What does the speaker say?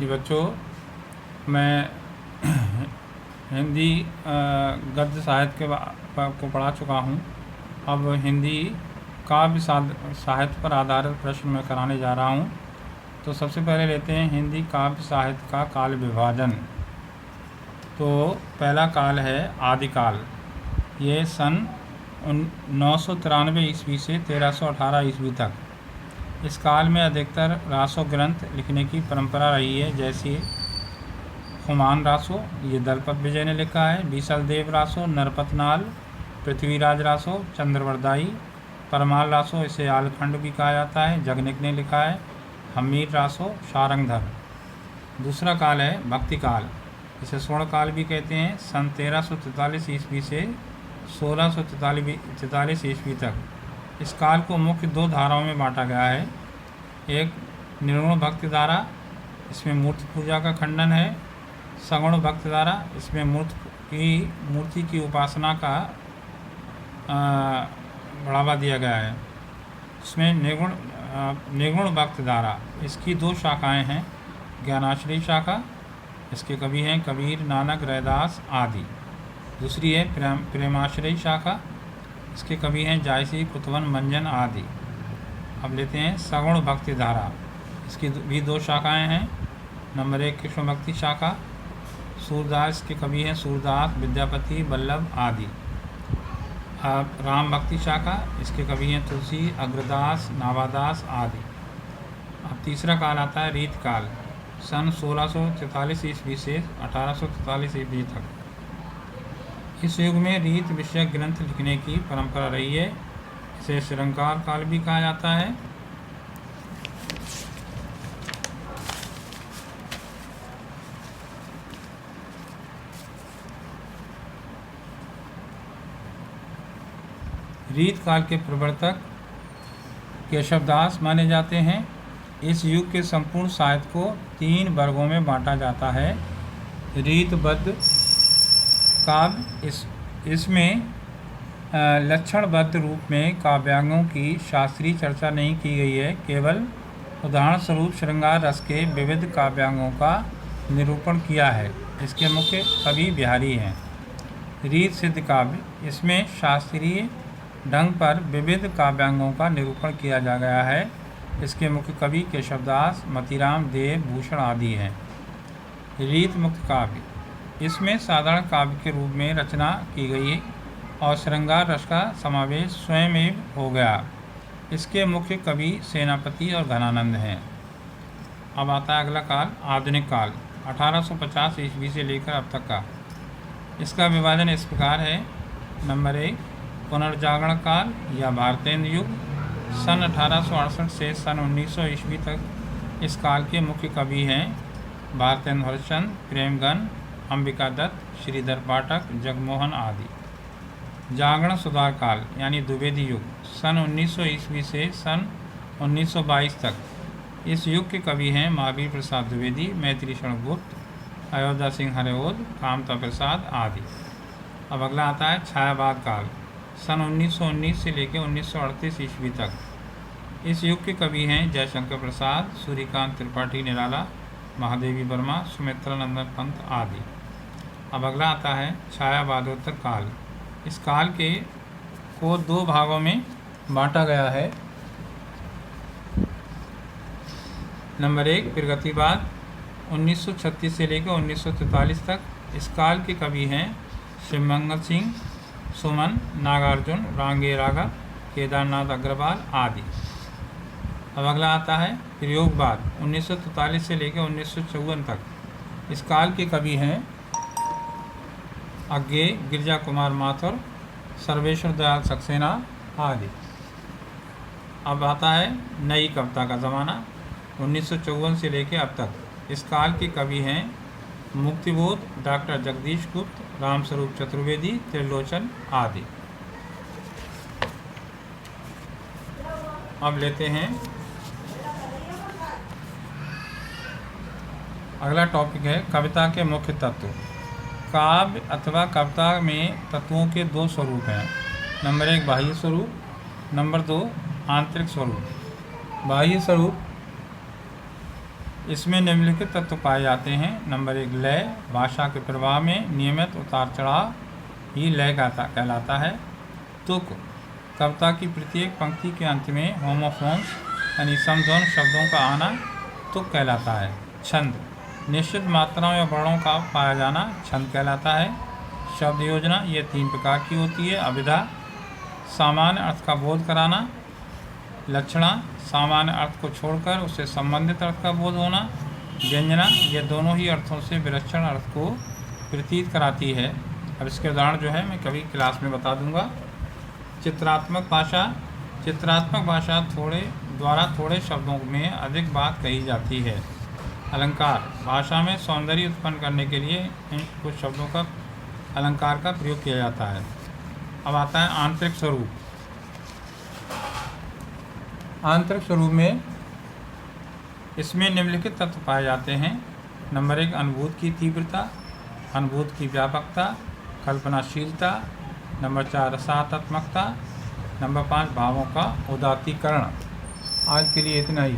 जी बच्चों, मैं हिंदी गद्य साहित्य को पढ़ा चुका हूँ। अब हिंदी काव्य साहित्य पर आधारित प्रश्न मैं कराने जा रहा हूँ। तो सबसे पहले लेते हैं हिंदी काव्य साहित्य का काल विभाजन। तो पहला काल है आदिकाल। ये सन 993 ईस्वी से 1318 ईस्वी तक। इस काल में अधिकतर रासो ग्रंथ लिखने की परंपरा रही है, जैसे हुमायूं रासो, ये दलपत विजय ने लिखा है, बीसल देव रासो, नरपतनाल, पृथ्वीराज रासो, चंद्रवरदाई, परमाल रासो, इसे आलखंड भी कहा जाता है, जगनिक ने लिखा है, हमीर रासो, सारंगधर। दूसरा काल है भक्ति काल, इसे स्वर्ण काल भी कहते हैं। सन 1343 ईस्वी से 1643 ईस्वी तक। इस काल को मुख्य दो धाराओं में बांटा गया है। एक निर्गुण भक्ति धारा, इसमें मूर्ति पूजा का खंडन है। सगुण भक्ति धारा, इसमें मूर्ति की उपासना का बढ़ावा दिया गया है। इसमें निर्गुण भक्ति धारा, इसकी दो शाखाएं हैं। ज्ञानाश्रयी शाखा, इसके कवि हैं कबीर, नानक, रैदास आदि। दूसरी है प्रेमाश्रयी शाखा, इसके कवि हैं जायसी, कुतवन, मंजन आदि। अब लेते हैं सगुण भक्ति धारा, इसकी भी दो शाखाएं हैं। नंबर 1 कृष्ण भक्ति शाखा, सूरदास के कवि हैं सूरदास, विद्यापति, वल्लभ आदि। अब राम भक्ति शाखा, इसके कवि हैं तुलसी, अग्रदास, नावादास आदि। अब तीसरा काल आता है रीत काल, सन 1643 ईस्वी से 1843 ईस्वी तक। इस युग में रीत विषयक ग्रंथ लिखने की परंपरा रही है। इसे श्रृंगार काल भी कहा जाता है। रीत काल के प्रवर्तक केशवदास माने जाते हैं। इस युग के संपूर्ण साहित्य को 3 वर्गों में बांटा जाता है। रीतबद्ध काव्य, इसमें लक्षणबद्ध रूप में काव्यांगों की शास्त्रीय चर्चा नहीं की गई है, केवल उदाहरण स्वरूप श्रृंगार रस के विविध काव्यांगों का निरूपण किया है। इसके मुख्य कवि बिहारी हैं। रीत सिद्ध काव्य, इसमें शास्त्रीय ढंग पर विविध काव्यांगों का निरूपण किया जा गया है। इसके मुख्य कवि केशवदास, मतीराम, देव, भूषण आदि हैं। रीत मुक्त काव्य, इसमें साधारण काव्य के रूप में रचना की गई और श्रृंगार रस का समावेश स्वयं हो गया। इसके मुख्य कवि सेनापति और घनानंद हैं। अब आता है अगला काल आधुनिक काल, 1850 ईस्वी से लेकर अब तक का। इसका विभाजन इस प्रकार है। नंबर 1 पुनर्जागरण काल या भारतेंद्र युग, सन 1868 से सन 1900 ईस्वी तक। इस काल के मुख्य कवि हैं भारतेंद्र हरिश्चंद्र, प्रेमगन, अंबिका दत्त, श्रीधर पाठक, जगमोहन आदि। जागरण सुधार काल यानी द्विवेदी युग, सन 1900 ईस्वी से सन 1922 तक। इस युग के कवि हैं महावीर प्रसाद द्विवेदी, मैत्री शरण गुप्त, अयोध्या सिंह हरिओद, कामता प्रसाद आदि। अब अगला आता है छायावाद काल, सन 1919 से लेकर 1938 ईस्वी तक। इस युग के कवि हैं जयशंकर प्रसाद, सूर्यकांत त्रिपाठी निराला, महादेवी वर्मा, सुमित्रा नंदन पंत आदि। अब अगला आता है छायावादोत्तर काल। इस काल को 2 भागों में बांटा गया है। नंबर 1 प्रगतिवाद, 1936 से लेकर 1943 तक। इस काल के कवि हैं शिवमंगल सिंह, सुमन, नागार्जुन, रांगे राघव, केदारनाथ अग्रवाल आदि। अब अगला आता है प्रयोगवाद, 1943 से लेकर 1954 तक। इस काल के कवि हैं अज्ञे, गिरजा कुमार माथुर, सर्वेश्वर दयाल सक्सेना आदि। अब आता है नई कविता का ज़माना, 1954 से लेकर अब तक। इस काल के कवि हैं मुक्तिबोध, डॉक्टर जगदीश गुप्त, रामस्वरूप चतुर्वेदी, त्रिलोचन आदि। अब लेते हैं अगला टॉपिक है कविता के मुख्य तत्व। काव्य अथवा कविता में तत्वों के 2 स्वरूप हैं। नंबर 1 बाह्य स्वरूप, नंबर 2 आंतरिक स्वरूप। बाह्य स्वरूप इसमें निम्नलिखित तत्व पाए जाते हैं। नंबर 1, लय। भाषा के प्रवाह में नियमित उतार चढ़ाव ही लय कहलाता है। तुक। कविता की प्रत्येक पंक्ति के अंत में होमोफोन्स यानी समध्वनि शब्दों का आना तुक कहलाता है। छंद। निश्चित मात्राओं या वर्णों का पाया जाना छंद कहलाता है। शब्द योजना ये 3 प्रकार की होती है। अभिधा, सामान्य अर्थ का बोध कराना। लक्षणा, सामान्य अर्थ को छोड़कर उससे संबंधित अर्थ का बोध होना। व्यंजना, ये दोनों ही अर्थों से विलक्षण अर्थ को प्रतीत कराती है। अब इसके उदाहरण जो है मैं कभी क्लास में बता दूंगा। चित्रात्मक भाषा। चित्रात्मक भाषा थोड़े शब्दों में अधिक बात कही जाती है। अलंकार। भाषा में सौंदर्य उत्पन्न करने के लिए इन कुछ शब्दों का अलंकार का प्रयोग किया जाता है। अब आता है आंतरिक स्वरूप। आंतरिक स्वरूप में इसमें निम्नलिखित तत्व पाए जाते हैं। नंबर 1, अनुभूत की तीव्रता, अनुभूत की व्यापकता, कल्पनाशीलता। नंबर 4, रसात्मकता। नंबर 5, भावों का उदात्तीकरण। आज के लिए इतना ही।